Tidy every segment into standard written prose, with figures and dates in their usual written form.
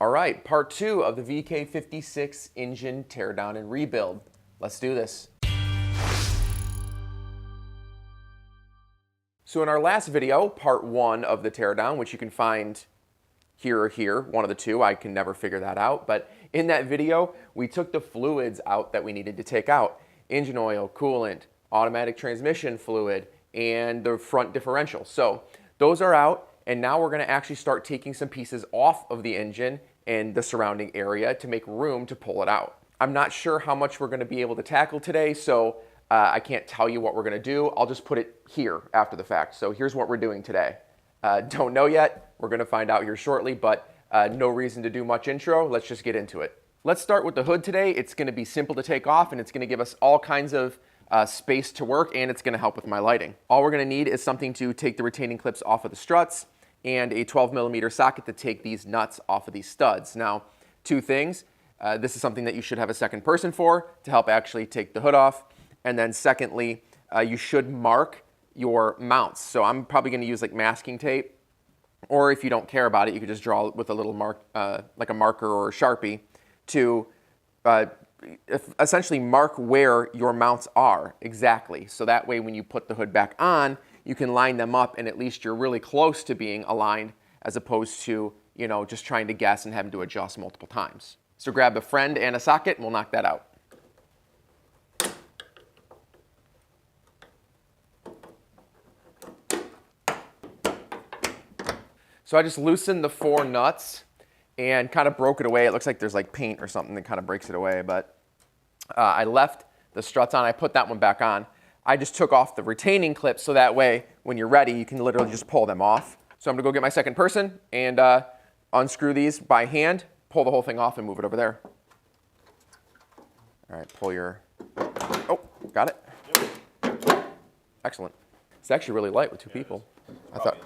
All right, part 2 of the VK56 engine teardown and rebuild. Let's do this. So in our last video, part 1 of the teardown, which you can find here or here, one of the two, I can never figure that out, but in that video, we took the fluids out that we needed to take out. Engine oil, coolant, automatic transmission fluid, and the front differential. So those are out, and now we're gonna actually start taking some pieces off of the engine and the surrounding area to make room to pull it out. I'm not sure how much we're gonna be able to tackle today, so I can't tell you what we're gonna do. I'll just put it here after the fact. So here's what we're doing today. Don't know yet. We're gonna find out here shortly, but no reason to do much intro. Let's just get into it. Let's start with the hood today. It's gonna be simple to take off, and it's gonna give us all kinds of space to work, and it's gonna help with my lighting. All we're gonna need is something to take the retaining clips off of the struts and a 12mm socket to take these nuts off of these studs. Now, two things. This is something that you should have a second person for to help actually take the hood off. And then secondly, you should mark your mounts. So I'm probably gonna use like masking tape, or if you don't care about it, you could just draw with a little mark, like a marker or a Sharpie to essentially mark where your mounts are exactly. So that way when you put the hood back on, you can line them up and at least you're really close to being aligned as opposed to, you know, just trying to guess and having to adjust multiple times. So grab a friend and a socket and we'll knock that out. So I just loosened the 4 nuts and kind of broke it away. It looks like there's like paint or something that kind of breaks it away, but I left the struts on. I put that one back on. I just took off the retaining clips so that way when you're ready, you can literally just pull them off. So I'm gonna go get my second person and unscrew these by hand, pull the whole thing off and move it over there. All right, pull your, oh, got it? Yep. Excellent. It's actually really light with 2 people. I thought.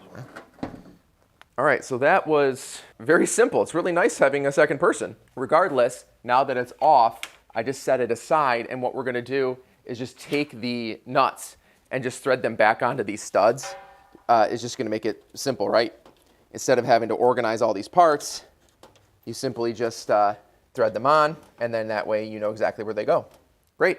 All right, so that was very simple. It's really nice having a second person. Regardless, now that it's off, I just set it aside, and what we're gonna do is just take the nuts and just thread them back onto these studs. It's just gonna make it simple, right? Instead of having to organize all these parts, you simply just thread them on, and then that way you know exactly where they go. Great,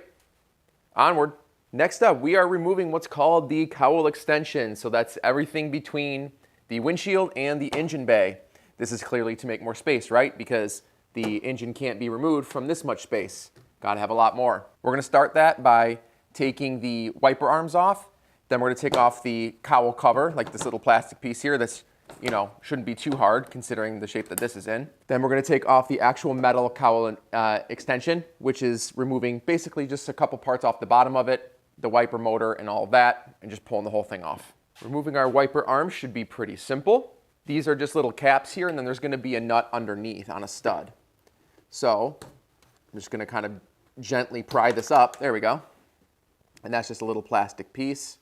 onward. Next up, we are removing what's called the cowl extension. So that's everything between the windshield and the engine bay. This is clearly to make more space, right? Because the engine can't be removed from this much space. Gotta have a lot more. We're gonna start that by taking the wiper arms off. Then we're gonna take off the cowl cover, like this little plastic piece here that's, you know, shouldn't be too hard considering the shape that this is in. Then we're gonna take off the actual metal cowl extension, which is removing basically just a couple parts off the bottom of it, the wiper motor and all of that, and just pulling the whole thing off. Removing our wiper arms should be pretty simple. These are just little caps here, and then there's gonna be a nut underneath on a stud. So I'm just gonna kind of gently pry this up. There we go. And that's just a little plastic piece.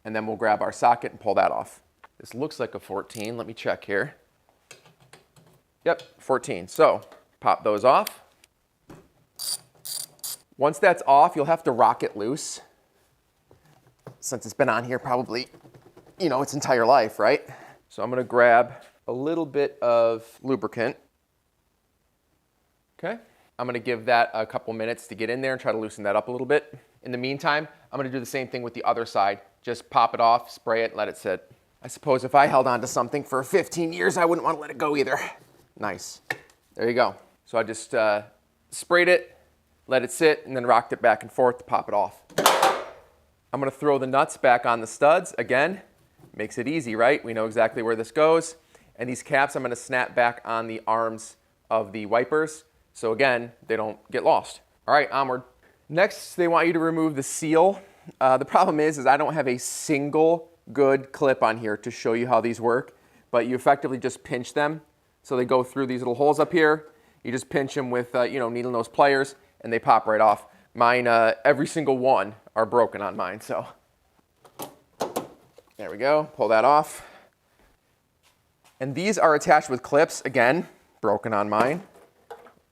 And then we'll grab our socket and pull that off. This looks like a 14. Let me check here. Yep, 14. So pop those off. Once that's off, you'll have to rock it loose. Since it's been on here probably, you know, its entire life, right? So I'm gonna grab a little bit of lubricant. Okay. I'm gonna give that a couple minutes to get in there and try to loosen that up a little bit. In the meantime, I'm gonna do the same thing with the other side. Just pop it off, spray it, let it sit. I suppose if I held on to something for 15 years, I wouldn't want to let it go either. Nice. There you go. So I just sprayed it, let it sit, and then rocked it back and forth to pop it off. I'm gonna throw the nuts back on the studs. Again, makes it easy, right? We know exactly where this goes. And these caps I'm gonna snap back on the arms of the wipers. So again, they don't get lost. All right, onward. Next, they want you to remove the seal. The problem is I don't have a single good clip on here to show you how these work, but you effectively just pinch them. So they go through these little holes up here. You just pinch them with, you know, needle nose pliers, and they pop right off. Mine, every single one are broken on mine, so. There we go, pull that off. And these are attached with clips, again, broken on mine.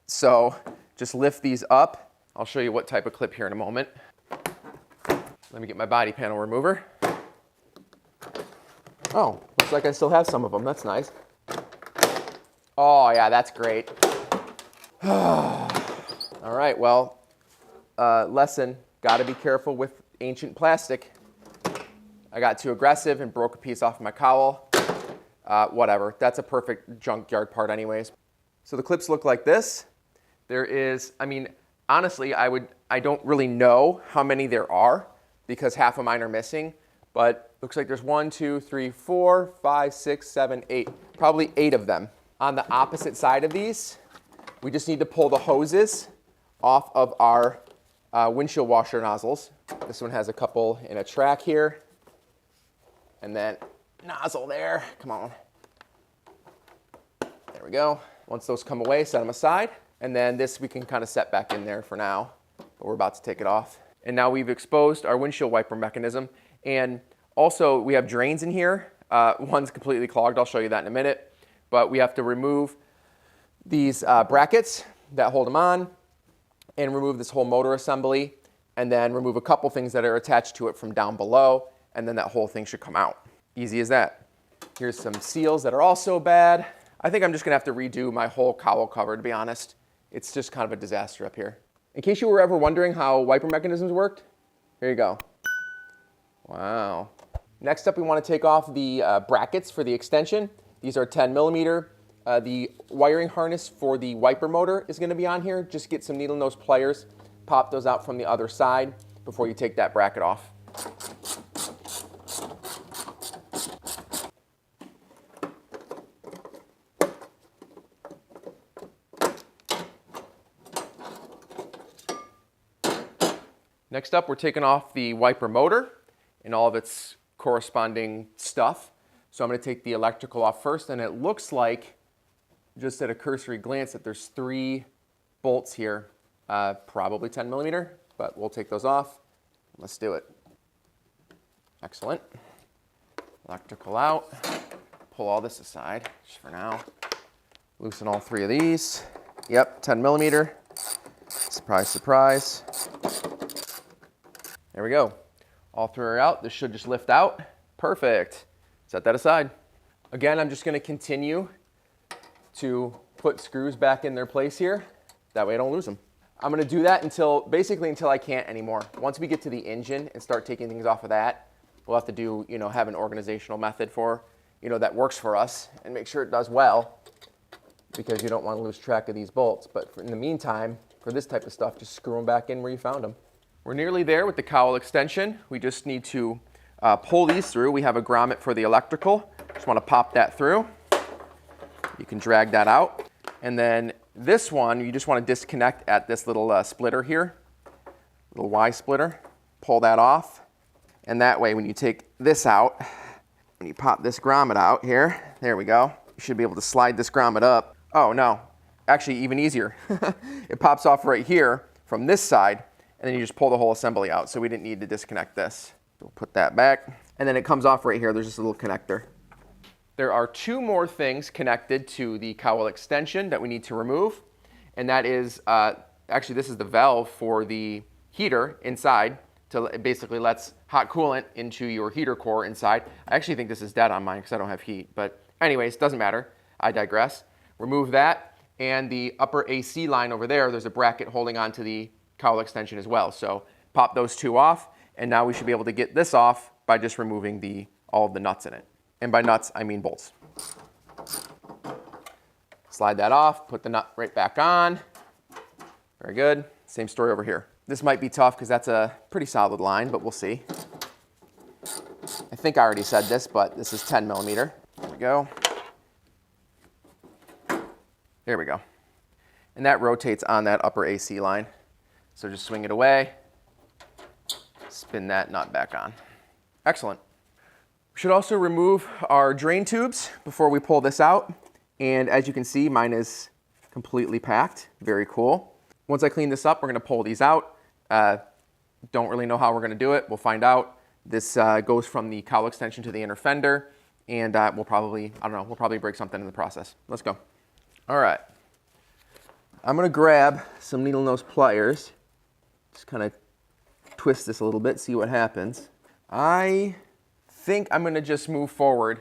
So just lift these up. I'll show you what type of clip here in a moment. Let me get my body panel remover. Oh, looks like I still have some of them. That's nice. Oh yeah, that's great. All right, well, lesson, gotta be careful with ancient plastic. I got too aggressive and broke a piece off my cowl. Whatever, that's a perfect junkyard part anyways. So the clips look like this. There is, I mean, honestly, I don't really know how many there are because half of mine are missing, but looks like there's 1, 2, 3, 4, 5, 6, 7, 8, probably 8 of them. On the opposite side of these, we just need to pull the hoses off of our windshield washer nozzles. This one has a couple in a track here, and then nozzle there, come on. There we go. Once those come away, set them aside. And then this we can kind of set back in there for now, but we're about to take it off. And now we've exposed our windshield wiper mechanism. And also we have drains in here. One's completely clogged, I'll show you that in a minute. But we have to remove these brackets that hold them on and remove this whole motor assembly and then remove a couple things that are attached to it from down below, and then that whole thing should come out. Easy as that. Here's some seals that are also bad. I think I'm just gonna have to redo my whole cowl cover, to be honest. It's just kind of a disaster up here. In case you were ever wondering how wiper mechanisms worked, here you go. Wow. Next up, we want to take off the brackets for the extension. These are 10 millimeter. The wiring harness for the wiper motor is going to be on here. Just get some needle nose pliers, pop those out from the other side before you take that bracket off. Next up, we're taking off the wiper motor and all of its corresponding stuff. So I'm going to take the electrical off first, and it looks like, just at a cursory glance, that there's 3 bolts here, probably 10 millimeter, but we'll take those off. Let's do it. Excellent. Electrical out. Pull all this aside, just for now. Loosen all 3 of these. Yep, 10 millimeter. Surprise, surprise. There we go. All 3 are out. This should just lift out. Perfect. Set that aside. Again, I'm just going to continue to put screws back in their place here. That way I don't lose them. I'm going to do that basically until I can't anymore. Once we get to the engine and start taking things off of that, we'll have to do, have an organizational method for, that works for us and make sure it does well, because you don't want to lose track of these bolts. But in the meantime, for this type of stuff, just screw them back in where you found them. We're nearly there with the cowl extension. We just need to pull these through. We have a grommet for the electrical. Just want to pop that through. You can drag that out. And then this one, you just want to disconnect at this little splitter here, little Y splitter. Pull that off. And that way, when you take this out, when you pop this grommet out here, there we go. You should be able to slide this grommet up. Oh no, actually even easier. It pops off right here from this side, and then you just pull the whole assembly out. So we didn't need to disconnect this. We'll put that back. And then it comes off right here. There's just a little connector. There are 2 more things connected to the cowl extension that we need to remove. And that is, actually this is the valve for the heater inside. It basically lets hot coolant into your heater core inside. I actually think this is dead on mine because I don't have heat. But anyways, doesn't matter. I digress. Remove that. And the upper AC line over there, there's a bracket holding onto the cowl extension as well. So pop those 2 off. And now we should be able to get this off by just removing all of the nuts in it. And by nuts, I mean bolts. Slide that off, put the nut right back on. Very good. Same story over here. This might be tough because that's a pretty solid line, but we'll see. I think I already said this, but this is 10 millimeter. There we go. There we go. And that rotates on that upper AC line. So just swing it away, spin that nut back on. Excellent. We should also remove our drain tubes before we pull this out. And as you can see, mine is completely packed. Very cool. Once I clean this up, we're going to pull these out. Don't really know how we're going to do it. We'll find out. This goes from the cowl extension to the inner fender, and we'll probably break something in the process. Let's go. All right. I'm going to grab some needle nose pliers. Just kind of twist this a little bit, see what happens. I think I'm going to just move forward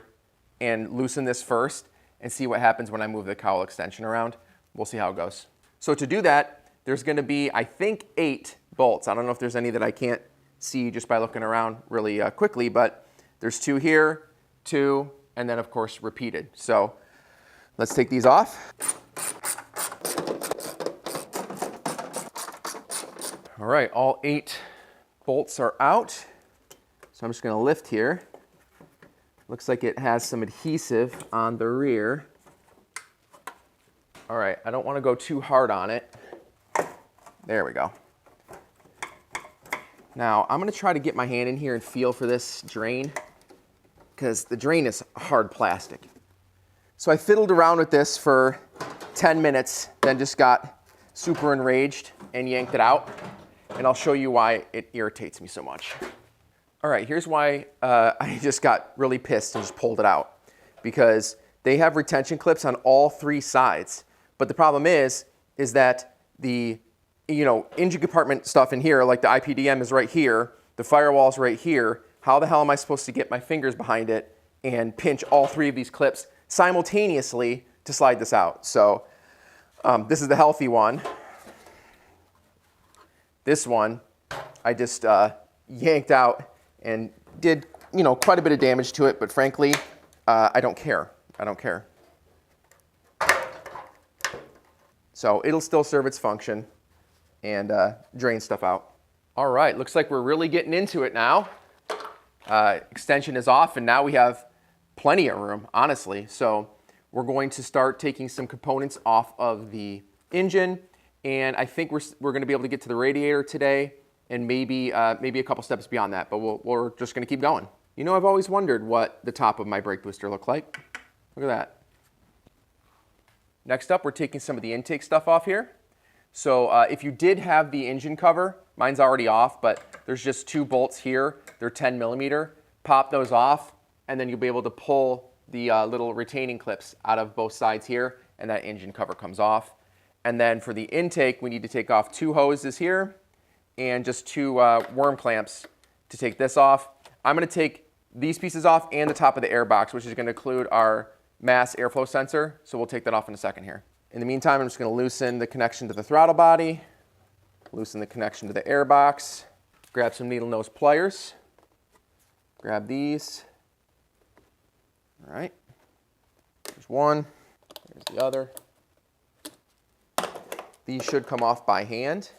and loosen this first, and see what happens when I move the cowl extension around. We'll see how it goes. So to do that, there's going to be, I think, 8 bolts. I don't know if there's any that I can't see just by looking around really quickly, but there's 2 here, 2, and then of course repeated. So let's take these off. All right, all 8 bolts are out. So I'm just going to lift here. Looks like it has some adhesive on the rear. All right, I don't want to go too hard on it. There we go. Now I'm going to try to get my hand in here and feel for this drain, because the drain is hard plastic. So I fiddled around with this for 10 minutes, then just got super enraged and yanked it out. And I'll show you why it irritates me so much. All right, here's why I just got really pissed and just pulled it out. Because they have retention clips on all 3 sides. But the problem is that the engine compartment stuff in here, like the IPDM is right here, the firewall's right here. How the hell am I supposed to get my fingers behind it and pinch all 3 of these clips simultaneously to slide this out? So this is the healthy one. This one, I just yanked out and did, quite a bit of damage to it, but frankly, I don't care. I don't care. So it'll still serve its function and drain stuff out. All right, looks like we're really getting into it now. Extension is off, and now we have plenty of room, honestly. So we're going to start taking some components off of the engine. And I think we're going to be able to get to the radiator today, and maybe a couple steps beyond that, but we're just going to keep going. I've always wondered what the top of my brake booster looked like. Look at that. Next up, we're taking some of the intake stuff off here. So if you did have the engine cover, mine's already off, but there's just 2 bolts here. They're 10 millimeter. Pop those off, and then you'll be able to pull the little retaining clips out of both sides here, and that engine cover comes off. And then for the intake, we need to take off 2 hoses here and just 2 worm clamps to take this off. I'm going to take these pieces off and the top of the air box, which is going to include our mass airflow sensor. So we'll take that off in a second here. In the meantime, I'm just going to loosen the connection to the throttle body, loosen the connection to the air box, grab some needle nose pliers, grab these. All right, there's one, there's the other. These should come off by hand,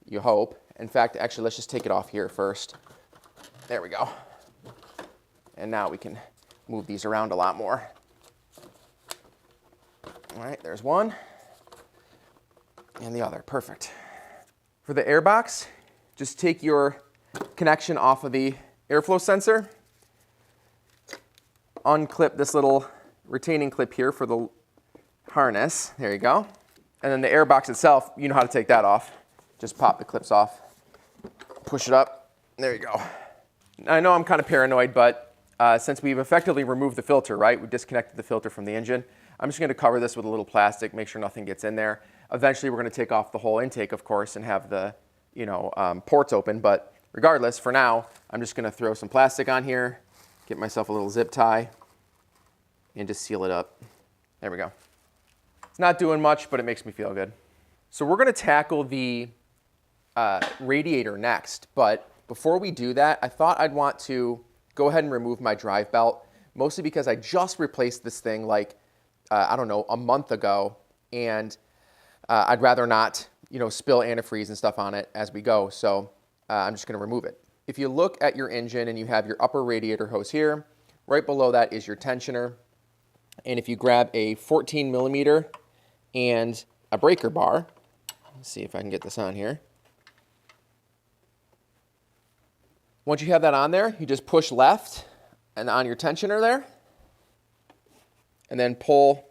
you hope. In fact, actually, let's just take it off here first. There we go. And now we can move these around a lot more. All right, there's one. And the other, perfect. For the air box, just take your connection off of the airflow sensor. Unclip this little retaining clip here for the harness. There you go. And then the air box itself, you know how to take that off. Just pop the clips off, push it up. There you go. I know I'm kind of paranoid, but since we've effectively removed the filter, right? We disconnected the filter from the engine. I'm just going to cover this with a little plastic, make sure nothing gets in there. Eventually, we're going to take off the whole intake, of course, and have the ports open. But regardless, for now, I'm just going to throw some plastic on here, get myself a little zip tie, and just seal it up. There we go. It's not doing much, but it makes me feel good. So we're going to tackle the radiator next. But before we do that, I thought I'd want to go ahead and remove my drive belt, mostly because I just replaced this thing like, I don't know, a month ago. And I'd rather not, spill antifreeze and stuff on it as we go. So I'm just going to remove it. If you look at your engine and you have your upper radiator hose here, right below that is your tensioner. And if you grab a 14 millimeter and a breaker bar, let's see if I can get this on here. Once you have that on there, you just push left and on your tensioner there, and then pull,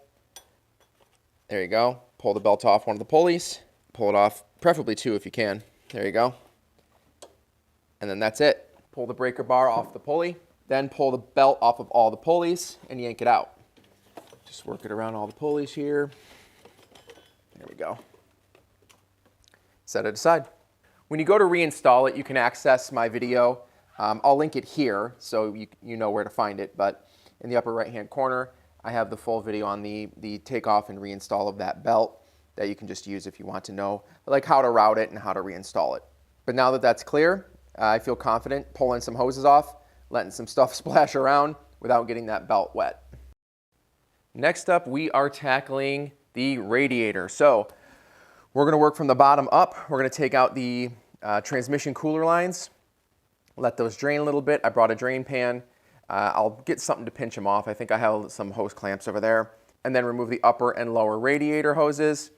there you go, pull the belt off one of the pulleys, pull it off, preferably 2 if you can, there you go. And then that's it. Pull the breaker bar off the pulley, then pull the belt off of all the pulleys and yank it out. Just work it around all the pulleys here. There we go. Set it aside. When you go to reinstall it, you can access my video. I'll link it here so you know where to find it, but in the upper right-hand corner, I have the full video on the takeoff and reinstall of that belt that you can just use if you want to know like how to route it and how to reinstall it. But now that that's clear, I feel confident pulling some hoses off, letting some stuff splash around without getting that belt wet. Next up, we are tackling the radiator. So we're going to work from the bottom up. We're going to take out the transmission cooler lines, let those drain a little bit. I brought a drain pan. I'll get something to pinch them off. I think I have some hose clamps over there. And then remove the upper and lower radiator hoses,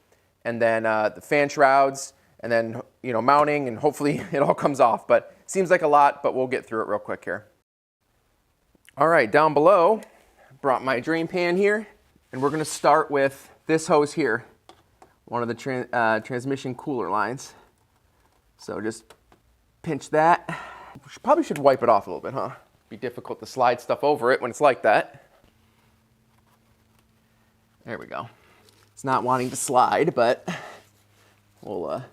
and then the fan shrouds, and then mounting, and hopefully it all comes off. But seems like a lot, but we'll get through it real quick here. All right, down below, brought my drain pan here, and we're going to start with this hose here, one of the transmission cooler lines. So just pinch that. Probably should wipe it off a little bit, huh? Be difficult to slide stuff over it when it's like that. There we go. It's not wanting to slide, but we'll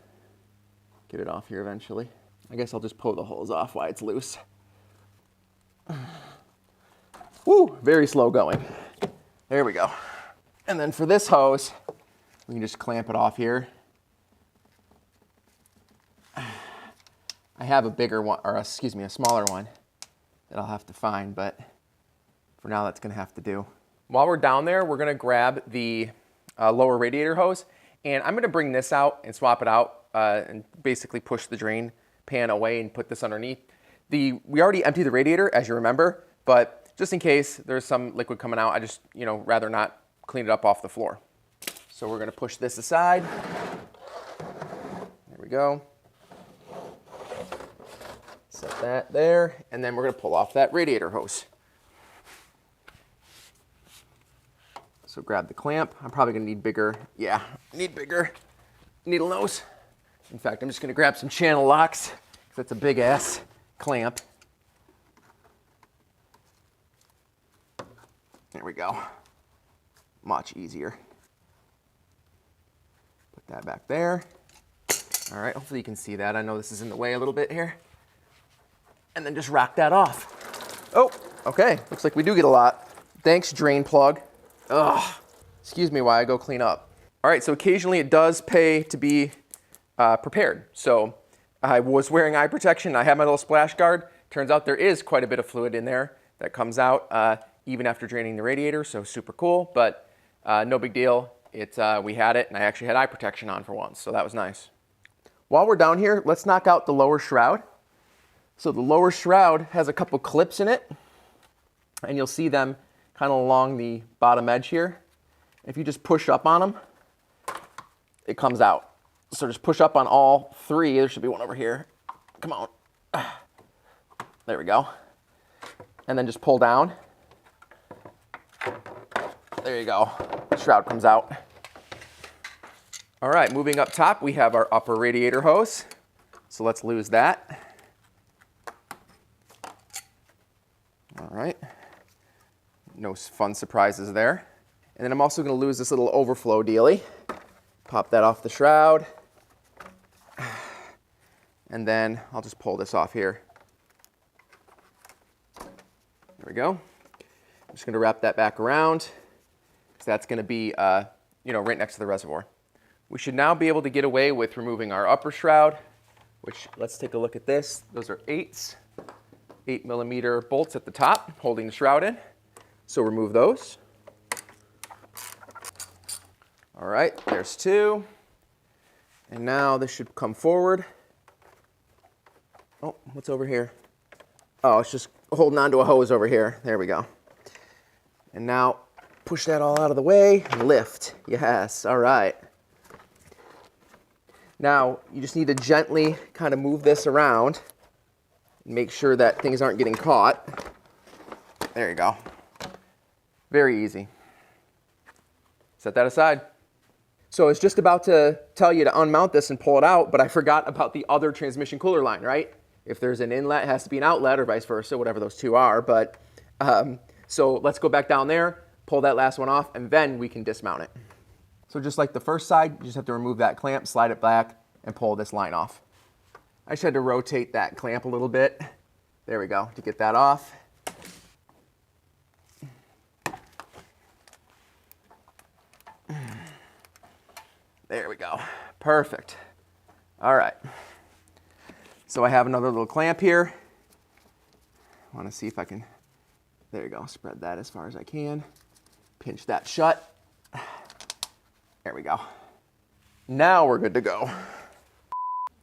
get it off here eventually. I guess I'll just pull the holes off while it's loose. Woo, very slow going. There we go. And then for this hose, we can just clamp it off here. I have a bigger one, or excuse me, a smaller one that I'll have to find, but for now that's gonna have to do. While we're down there, we're gonna grab the lower radiator hose, and I'm gonna bring this out and swap it out and basically push the drain pan away and put this underneath. We already emptied the radiator, as you remember, but just in case there's some liquid coming out, I just rather not clean it up off the floor. So we're gonna push this aside. There we go. Set that there, and then we're gonna pull off that radiator hose. So grab the clamp. I'm probably gonna need bigger, yeah, need bigger needle nose. In fact, I'm just gonna grab some channel locks, because that's a big ass clamp. There we go. Much easier. Put that back there. All right, hopefully you can see that. I know this is in the way a little bit here. And then just rock that off. Oh, okay, looks like we do get a lot. Thanks, drain plug. Ugh, excuse me while I go clean up. All right, so occasionally it does pay to be prepared. So I was wearing eye protection. I have my little splash guard. Turns out there is quite a bit of fluid in there that comes out even after draining the radiator, so super cool, but no big deal. We had it, and I actually had eye protection on for once, so that was nice. While we're down here, let's knock out the lower shroud. So the lower shroud has a couple clips in it, and you'll see them kind of along the bottom edge here. If you just push up on them, it comes out. So just push up on all three. There should be one over here. Come on. There we go. And then just pull down. There you go. The shroud comes out. All right, moving up top, we have our upper radiator hose. So let's lose that. All right. No fun surprises there. And then I'm also going to lose this little overflow dealie. Pop that off the shroud. And then I'll just pull this off here. There we go. I'm just going to wrap that back around, because that's going to be right next to the reservoir. We should now be able to get away with removing our upper shroud, which, let's take a look at this. Those are 8mm bolts at the top holding the shroud in. So remove those. All right, there's two. And now this should come forward. Oh, what's over here? Oh, it's just holding onto a hose over here. There we go. And now push that all out of the way and lift. Yes, all right. Now you just need to gently kind of move this around and make sure that things aren't getting caught. There you go. Very easy. Set that aside. So I was just about to tell you to unmount this and pull it out, but I forgot about the other transmission cooler line, right? If there's an inlet, it has to be an outlet, or vice versa, whatever those two are. But so let's go back down there, pull that last one off, and then we can dismount it. So just like the first side, you just have to remove that clamp, slide it back, and pull this line off. I just had to rotate that clamp a little bit. There we go, to get that off. There we go. Perfect. All right. So I have another little clamp here. I want to see if I can, there you go, spread that as far as I can. Pinch that shut. There we go. Now we're good to go.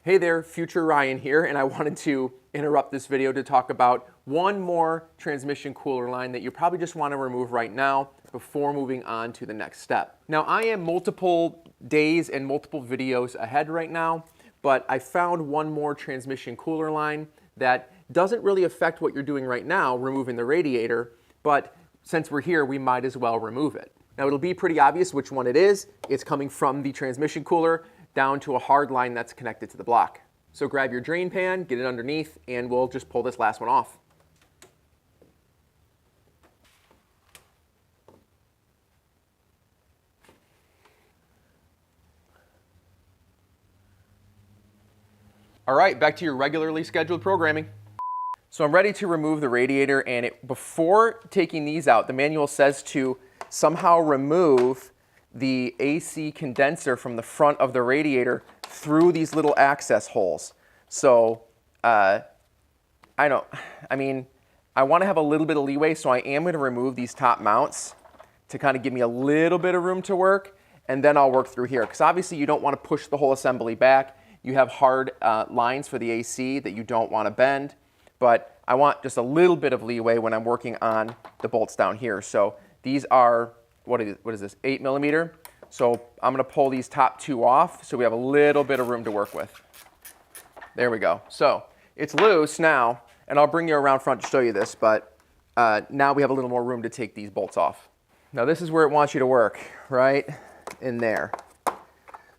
Hey there, future Ryan here, and I wanted to interrupt this video to talk about one more transmission cooler line that you probably just want to remove right now before moving on to the next step. Now, I am multiple days and multiple videos ahead right now, but I found one more transmission cooler line that doesn't really affect what you're doing right now, removing the radiator, but since we're here, we might as well remove it. Now, it'll be pretty obvious which one it is. It's coming from the transmission cooler down to a hard line that's connected to the block. So grab your drain pan, get it underneath, and we'll just pull this last one off. All right, back to your regularly scheduled programming. So I'm ready to remove the radiator, and before taking these out, the manual says to somehow remove the AC condenser from the front of the radiator through these little access holes. So I want to have a little bit of leeway, so I am going to remove these top mounts to kind of give me a little bit of room to work, and then I'll work through here, because obviously you don't want to push the whole assembly back. You have hard lines for the AC that you don't want to bend, but I want just a little bit of leeway when I'm working on the bolts down here. So these are, what is this, 8mm? So I'm going to pull these top two off so we have a little bit of room to work with. There we go. So it's loose now, and I'll bring you around front to show you this, but now we have a little more room to take these bolts off. Now this is where it wants you to work, right in there.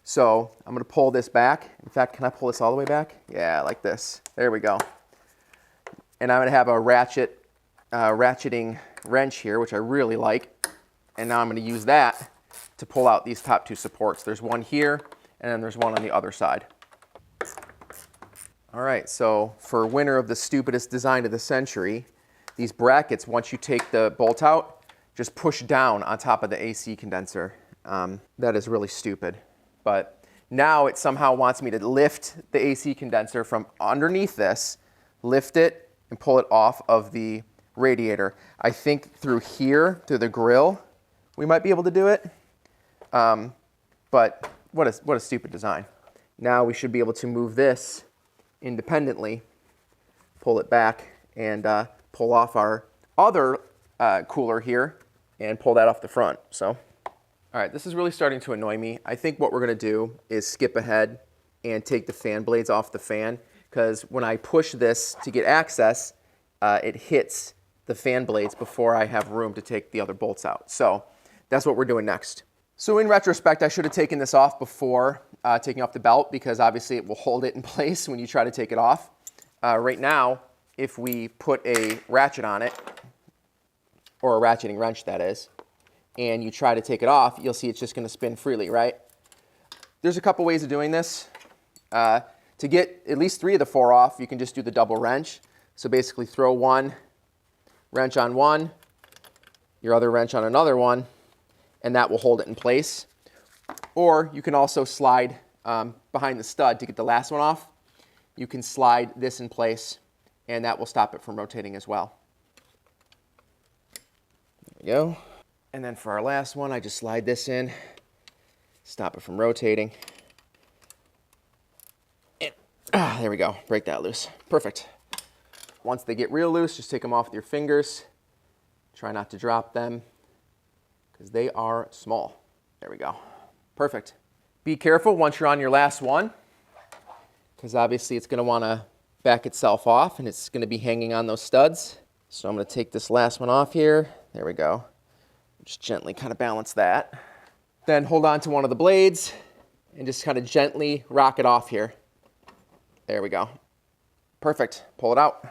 So I'm going to pull this back. In fact, can I pull this all the way back? Yeah, like this. There we go. And I'm going to have a ratcheting wrench here, which I really like. And now I'm going to use that to pull out these top two supports. There's one here, and then there's one on the other side. All right, so for winner of the stupidest design of the century, these brackets, once you take the bolt out, just push down on top of the AC condenser. That is really stupid. But now it somehow wants me to lift the AC condenser from underneath this, lift it, and pull it off of the radiator. I think through here, through the grill, we might be able to do it. But what a stupid design. Now we should be able to move this independently, pull it back, and pull off our other cooler here and pull that off the front. So, all right, this is really starting to annoy me. I think what we're going to do is skip ahead and take the fan blades off the fan, because when I push this to get access, it hits the fan blades before I have room to take the other bolts out. So that's what we're doing next. So in retrospect, I should have taken this off before taking off the belt, because obviously it will hold it in place when you try to take it off. Right now, if we put a ratchet on it, or a ratcheting wrench that is, and you try to take it off, you'll see it's just going to spin freely, right? There's a couple ways of doing this. To get at least 3 of the 4 off, you can just do the double wrench. So basically throw one wrench on one, your other wrench on another one, and that will hold it in place. Or you can also slide behind the stud to get the last one off. You can slide this in place, and that will stop it from rotating as well. There we go. And then for our last one, I just slide this in, stop it from rotating. And, there we go, break that loose. Perfect. Once they get real loose, just take them off with your fingers. Try not to drop them, because they are small. There we go. Perfect. Be careful once you're on your last one, because obviously it's going to want to back itself off, and it's going to be hanging on those studs. So I'm going to take this last one off here. There we go. Just gently kind of balance that. Then hold on to one of the blades and just kind of gently rock it off here. There we go. Perfect. Pull it out.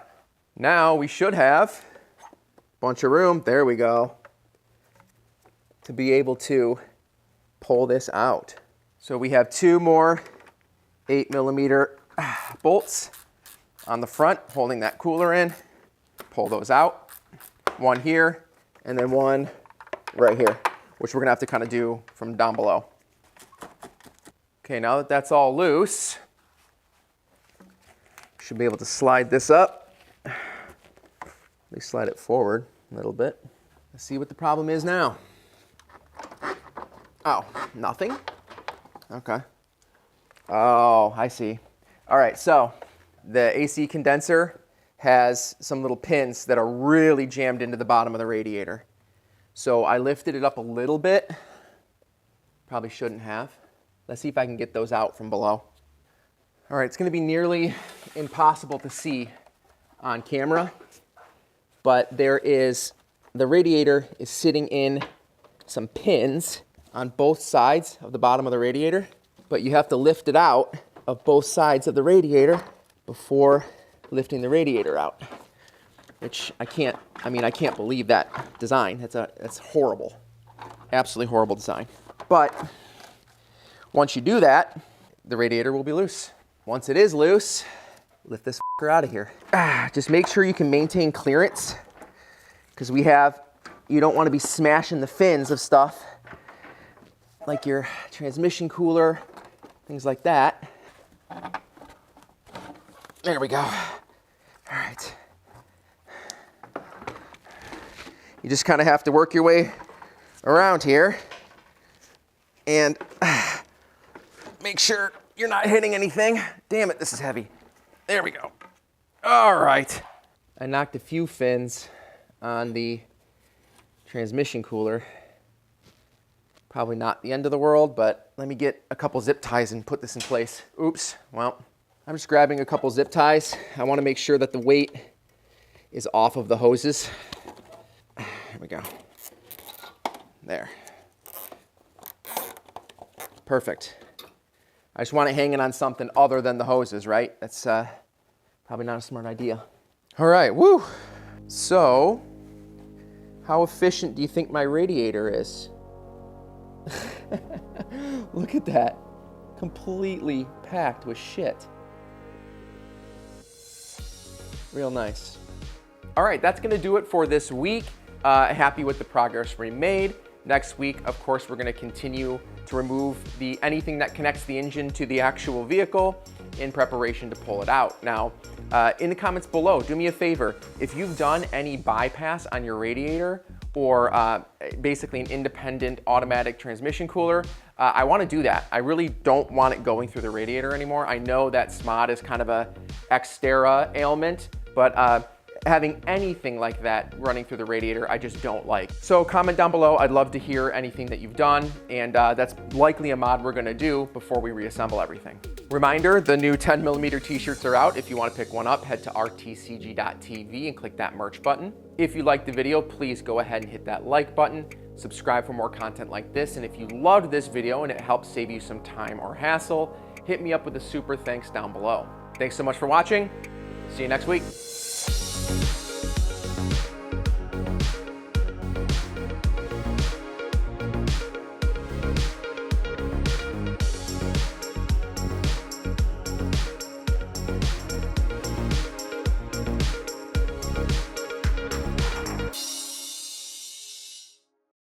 Now we should have a bunch of room. There we go. To be able to pull this out. So we have 2 more 8mm bolts on the front holding that cooler in. Pull those out. One here, and then one right here, which we're going to have to kind of do from down below. Okay, now that that's all loose, should be able to slide this up. At least slide it forward a little bit. Let's see what the problem is now. Oh, nothing? Okay. Oh, I see. All right, so the AC condenser has some little pins that are really jammed into the bottom of the radiator. So I lifted it up a little bit. Probably shouldn't have. Let's see if I can get those out from below. All right, it's going to be nearly impossible to see on camera, but the radiator is sitting in some pins on both sides of the bottom of the radiator, but you have to lift it out of both sides of the radiator before lifting the radiator out, which I can't believe that design. That's horrible. Absolutely horrible design. But once you do that, the radiator will be loose. Once it is loose, lift this fucker out of here. Just make sure you can maintain clearance, because you don't want to be smashing the fins of stuff like your transmission cooler, things like that. There we go. All right. You just kind of have to work your way around here and make sure you're not hitting anything. Damn it, this is heavy. There we go. All right. I knocked a few fins on the transmission cooler. Probably not the end of the world, but let me get a couple zip ties and put this in place. Oops, well, I'm just grabbing a couple zip ties. I want to make sure that the weight is off of the hoses. There we go. There. Perfect. I just want it hanging on something other than the hoses, right? That's probably not a smart idea. All right, woo. So, how efficient do you think my radiator is? Look at that. Completely packed with shit. Real nice. All right, that's gonna do it for this week. Happy with the progress we made. Next week, of course, we're gonna continue to remove anything that connects the engine to the actual vehicle in preparation to pull it out. Now, in the comments below, do me a favor. If you've done any bypass on your radiator or basically an independent automatic transmission cooler, I want to do that. I really don't want it going through the radiator anymore. I know that SMOD is kind of a Xterra ailment, but having anything like that running through the radiator, I just don't like. So comment down below. I'd love to hear anything that you've done, and that's likely a mod we're gonna do before we reassemble everything. Reminder, the new 10mm t-shirts are out. If you wanna pick one up, head to rtcg.tv and click that merch button. If you liked the video, please go ahead and hit that like button, subscribe for more content like this, and if you loved this video and it helps save you some time or hassle, hit me up with a super thanks down below. Thanks so much for watching. See you next week.